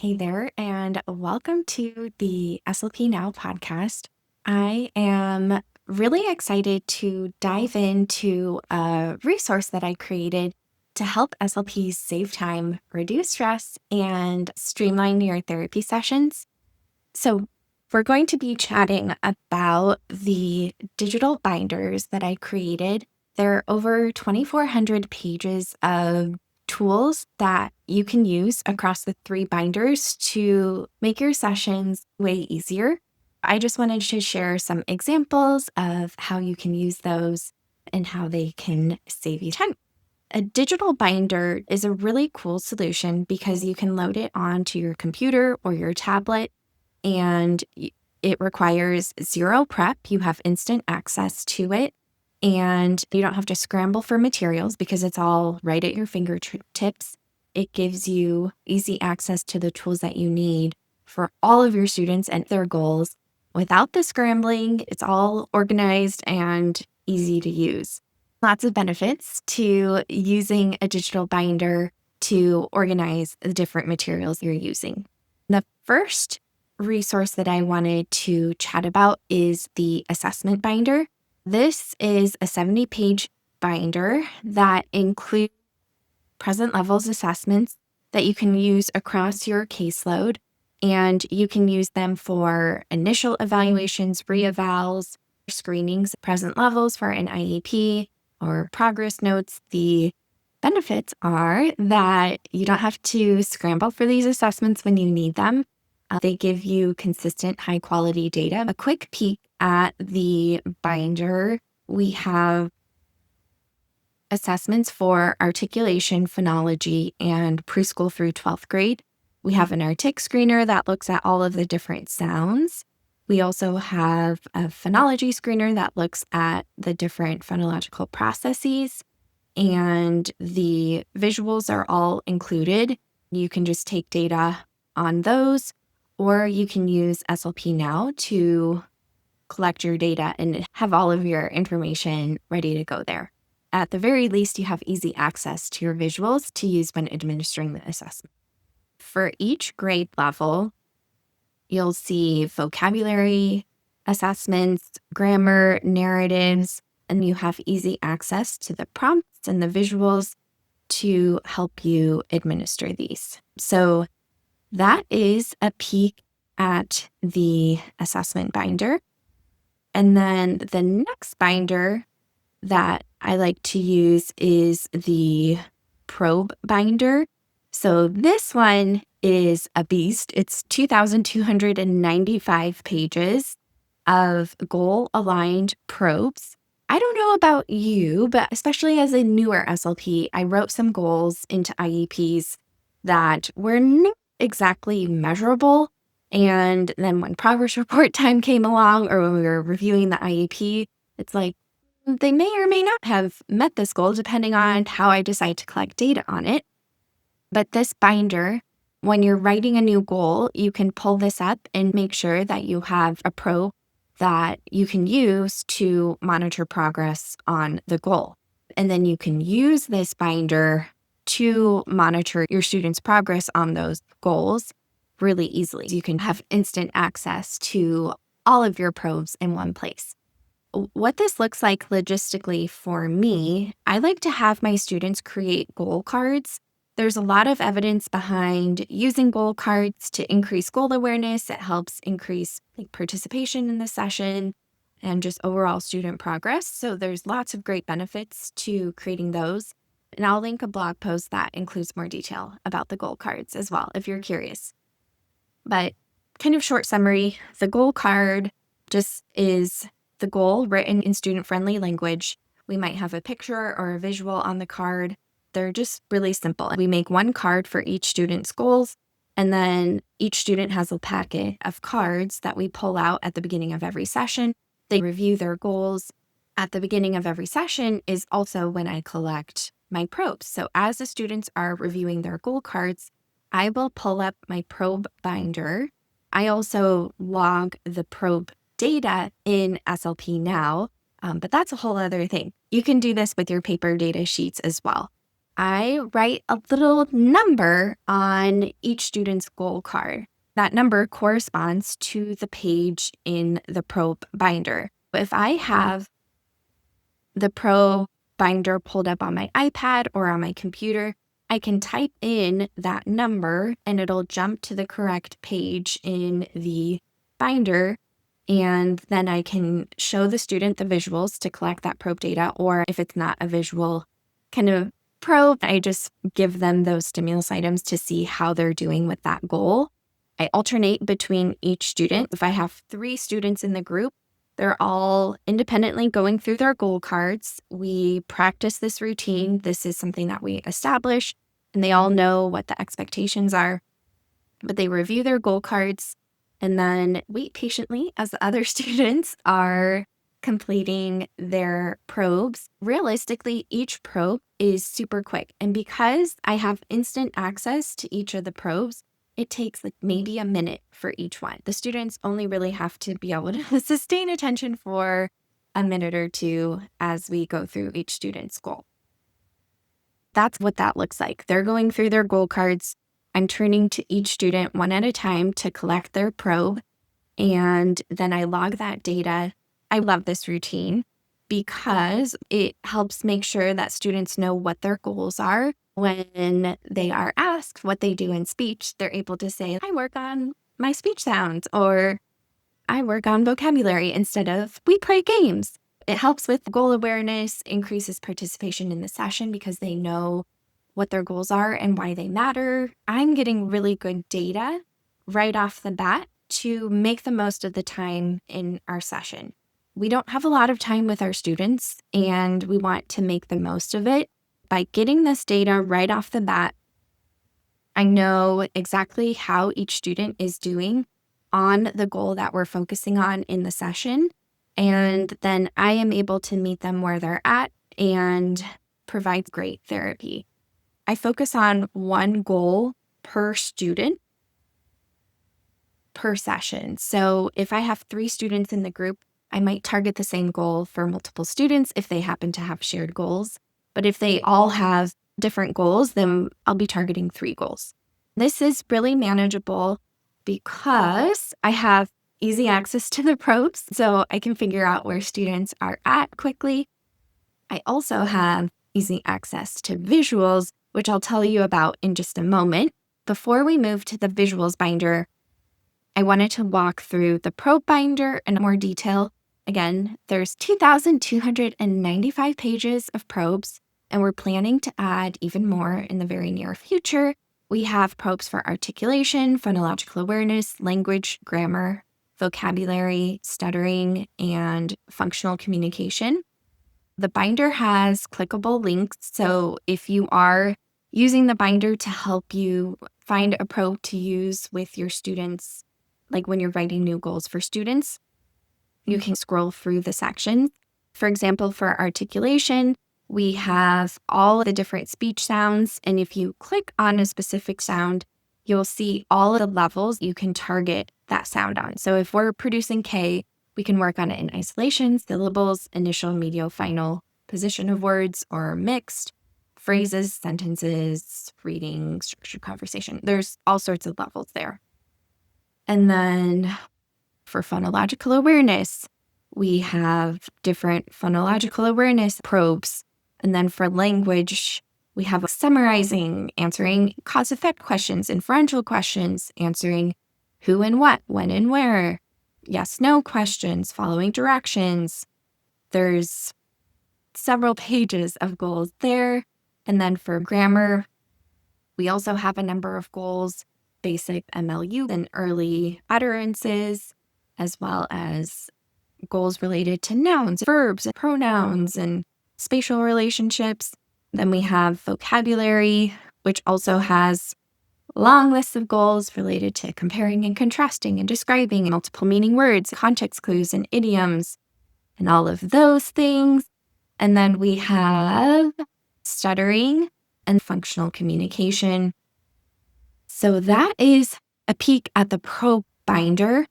Hey there, and welcome to the SLP Now podcast. I am really excited to dive into a resource that I created to help SLPs save time, reduce stress, and streamline your therapy sessions. So, we're going to be chatting about the digital binders that I created. There are over 2,400 pages of tools that you can use across the three binders to make your sessions way easier. I just wanted to share some examples of how you can use those and how they can save you time. A digital binder is a really cool solution because you can load it onto your computer or your tablet, and it requires zero prep. You have instant access to it, and you don't have to scramble for materials because it's all right at your fingertips. It gives you easy access to the tools that you need for all of your students and their goals without the scrambling. It's all organized and easy to use. Lots of benefits to using a digital binder to organize the different materials you're using. The first resource that I wanted to chat about is the assessment binder. This is a 70-page binder that includes present levels assessments that you can use across your caseload, and you can use them for initial evaluations, re-evals, screenings, present levels for an IEP, or progress notes. The benefits are that you don't have to scramble for these assessments when you need them. They give you consistent, high-quality data. A quick peek at the binder, we have assessments for articulation, phonology, and preschool through 12th grade. We have an Artic screener that looks at all of the different sounds. We also have a phonology screener that looks at the different phonological processes, and the visuals are all included. You can just take data on those, or you can use SLP Now to collect your data and have all of your information ready to go there. At the very least, you have easy access to your visuals to use when administering the assessment. For each grade level, you'll see vocabulary assessments, grammar, narratives, and you have easy access to the prompts and the visuals to help you administer these. So that is a peek at the assessment binder. And then the next binder that I like to use is the probe binder. So this one is a beast. It's 2,295 pages of goal-aligned probes. I don't know about you, but especially as a newer SLP, I wrote some goals into IEPs that were not exactly measurable. And then when progress report time came along, or when we were reviewing the IEP, it's like, they may or may not have met this goal depending on how I decide to collect data on it. But this binder, when you're writing a new goal, you can pull this up and make sure that you have a probe that you can use to monitor progress on the goal. And then you can use this binder to monitor your students' progress on those goals really easily. You can have instant access to all of your probes in one place. What this looks like logistically for me, I like to have my students create goal cards. There's a lot of evidence behind using goal cards to increase goal awareness. It helps increase participation in the session and just overall student progress. So there's lots of great benefits to creating those. And I'll link a blog post that includes more detail about the goal cards as well, if you're curious. But kind of short summary, the goal card just is the goal written in student-friendly language. We might have a picture or a visual on the card. They're just really simple. We make one card for each student's goals, and then each student has a packet of cards that we pull out at the beginning of every session. They review their goals. At the beginning of every session is also when I collect my probes. So as the students are reviewing their goal cards, I will pull up my probe binder. I also log the probe data in SLP Now, but that's a whole other thing. You can do this with your paper data sheets as well. I write a little number on each student's goal card. That number corresponds to the page in the probe binder. If I have the probe binder pulled up on my iPad or on my computer, I can type in that number and it'll jump to the correct page in the binder. And then I can show the student the visuals to collect that probe data. Or if it's not a visual kind of probe, I just give them those stimulus items to see how they're doing with that goal. I alternate between each student. If I have 3 students in the group, they're all independently going through their goal cards. We practice this routine. This is something that we establish, and they all know what the expectations are. But they review their goal cards and then wait patiently as the other students are completing their probes. Realistically, each probe is super quick. And because I have instant access to each of the probes, it takes like maybe a minute for each one. The students only really have to be able to sustain attention for a minute or two as we go through each student's goal. That's what that looks like. They're going through their goal cards. I'm turning to each student one at a time to collect their probe, and then I log that data. I love this routine because it helps make sure that students know what their goals are. When they are asked what they do in speech, they're able to say, I work on my speech sounds, or I work on vocabulary instead of we play games. It helps with goal awareness, increases participation in the session because they know what their goals are and why they matter. I'm getting really good data right off the bat to make the most of the time in our session. We don't have a lot of time with our students, and we want to make the most of it. By getting this data right off the bat, I know exactly how each student is doing on the goal that we're focusing on in the session. And then I am able to meet them where they're at and provide great therapy. I focus on one goal per student per session. So if I have 3 students in the group, I might target the same goal for multiple students if they happen to have shared goals. But if they all have different goals, then I'll be targeting 3 goals. This is really manageable because I have easy access to the probes, so I can figure out where students are at quickly. I also have easy access to visuals, which I'll tell you about in just a moment. Before we move to the visuals binder, I wanted to walk through the probe binder in more detail. Again, there's 2,295 pages of probes, and we're planning to add even more in the very near future. We have probes for articulation, phonological awareness, language, grammar, vocabulary, stuttering, and functional communication. The binder has clickable links, so if you are using the binder to help you find a probe to use with your students, like when you're writing new goals for students, you can scroll through the sections. For example, for articulation, we have all of the different speech sounds, and if you click on a specific sound, you'll see all of the levels you can target that sound on. So if we're producing K, we can work on it in isolation, syllables, initial, medial, final, position of words, or mixed, phrases, sentences, reading, structured conversation. There's all sorts of levels there. And then for phonological awareness, we have different phonological awareness probes. And then for language, we have summarizing, answering cause-effect questions, inferential questions, answering who and what, when and where, yes-no questions, following directions. There's several pages of goals there. And then for grammar, we also have a number of goals, basic MLU and early utterances, as well as goals related to nouns, verbs, and pronouns, and spatial relationships. Then we have vocabulary, which also has long lists of goals related to comparing and contrasting and describing multiple meaning words, context clues, and idioms, and all of those things. And then we have stuttering and functional communication. So that is a peek at the probe binder.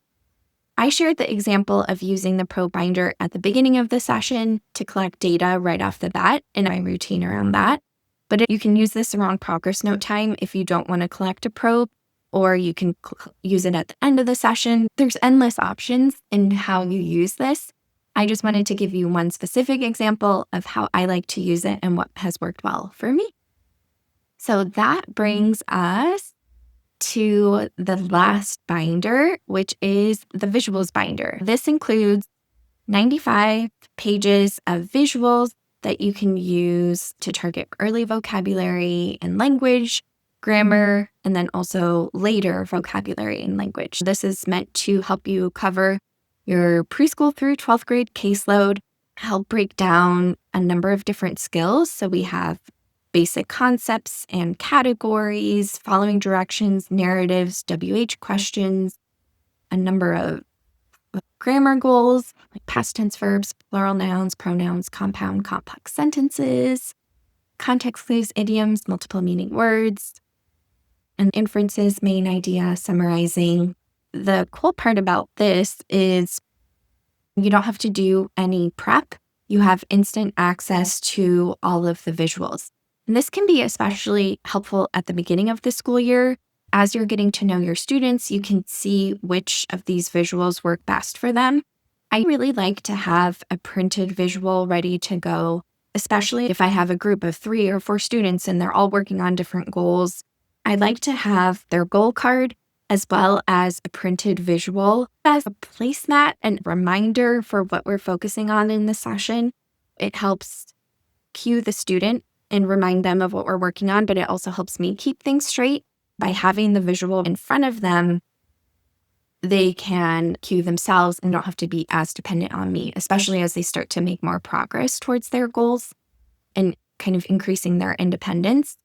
I shared the example of using the probe binder at the beginning of the session to collect data right off the bat and my routine around that. But you can use this around progress note time if you don't want to collect a probe, or you can use it at the end of the session. There's endless options in how you use this. I just wanted to give you one specific example of how I like to use it and what has worked well for me. So that brings us to the last binder, which is the visuals binder. This includes 95 pages of visuals that you can use to target early vocabulary and language, grammar, and then also later vocabulary and language. This is meant to help you cover your preschool through 12th grade caseload, help break down a number of different skills. So we have basic concepts and categories, following directions, narratives, WH questions, a number of grammar goals like past tense verbs, plural nouns, pronouns, compound, complex sentences, context clues, idioms, multiple meaning words, and inferences, main idea, summarizing. The cool part about this is you don't have to do any prep. You have instant access to all of the visuals. And this can be especially helpful at the beginning of the school year. As you're getting to know your students, you can see which of these visuals work best for them. I really like to have a printed visual ready to go, especially if I have a group of 3 or 4 students and they're all working on different goals. I like to have their goal card as well as a printed visual as a placemat and reminder for what we're focusing on in the session. It helps cue the student and remind them of what we're working on, but it also helps me keep things straight. By having the visual in front of them, they can cue themselves and don't have to be as dependent on me, especially as they start to make more progress towards their goals and kind of increasing their independence.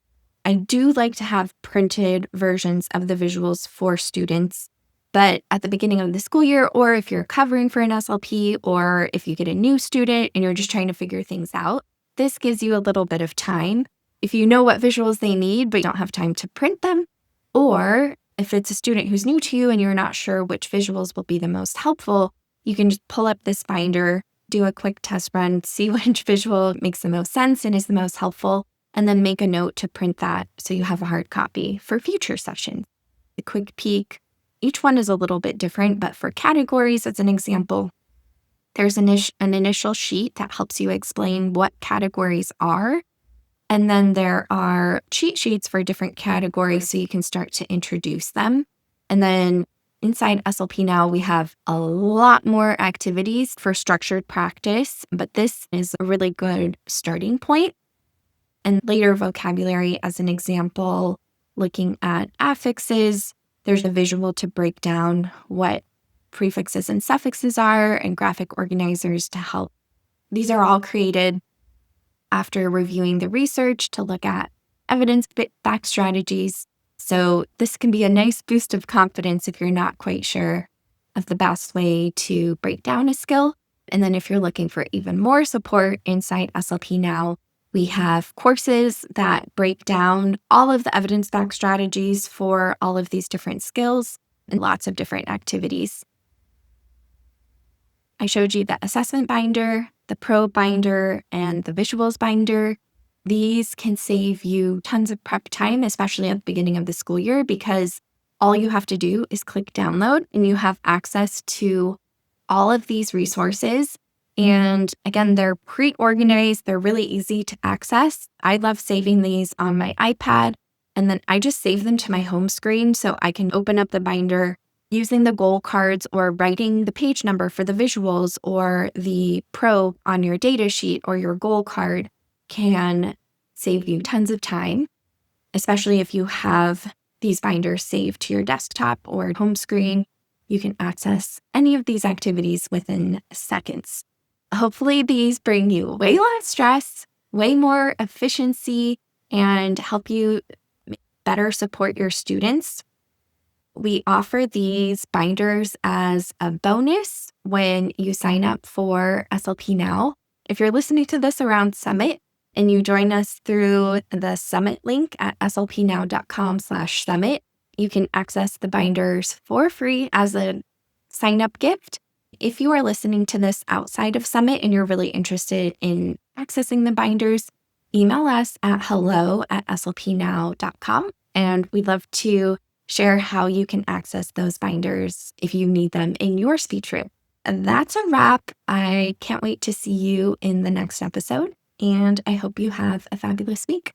I do like to have printed versions of the visuals for students, but at the beginning of the school year, or if you're covering for an SLP, or if you get a new student and you're just trying to figure things out, this gives you a little bit of time. If you know what visuals they need, but you don't have time to print them, or if it's a student who's new to you and you're not sure which visuals will be the most helpful, you can just pull up this binder, do a quick test run, see which visual makes the most sense and is the most helpful, and then make a note to print that so you have a hard copy for future sessions. A quick peek. Each one is a little bit different, but for categories, as an example, there's an initial sheet that helps you explain what categories are. And then there are cheat sheets for different categories so you can start to introduce them. And then inside SLP Now, we have a lot more activities for structured practice, but this is a really good starting point. And later vocabulary, as an example, looking at affixes, there's a visual to break down what prefixes and suffixes are and graphic organizers to help. These are all created after reviewing the research to look at evidence-backed strategies. So this can be a nice boost of confidence if you're not quite sure of the best way to break down a skill. And then if you're looking for even more support inside SLP Now, we have courses that break down all of the evidence-backed strategies for all of these different skills and lots of different activities. I showed you the assessment binder, the probe binder, and the visuals binder. These can save you tons of prep time, especially at the beginning of the school year, because all you have to do is click download and you have access to all of these resources. And again, they're pre-organized. They're really easy to access. I love saving these on my iPad, and then I just save them to my home screen so I can open up the binder using the goal cards or writing the page number for the visuals or the probe on your data sheet or your goal card can save you tons of time, especially if you have these binders saved to your desktop or home screen. You can access any of these activities within seconds. Hopefully these bring you way less stress, way more efficiency, and help you better support your students. We offer these binders as a bonus when you sign up for SLP Now. If you're listening to this around Summit and you join us through the Summit link at slpnow.com/summit, you can access the binders for free as a sign-up gift. If you are listening to this outside of Summit and you're really interested in accessing the binders, email us at hello@slpnow.com, and we'd love to share how you can access those binders if you need them in your speech room. And that's a wrap. I can't wait to see you in the next episode, and I hope you have a fabulous week.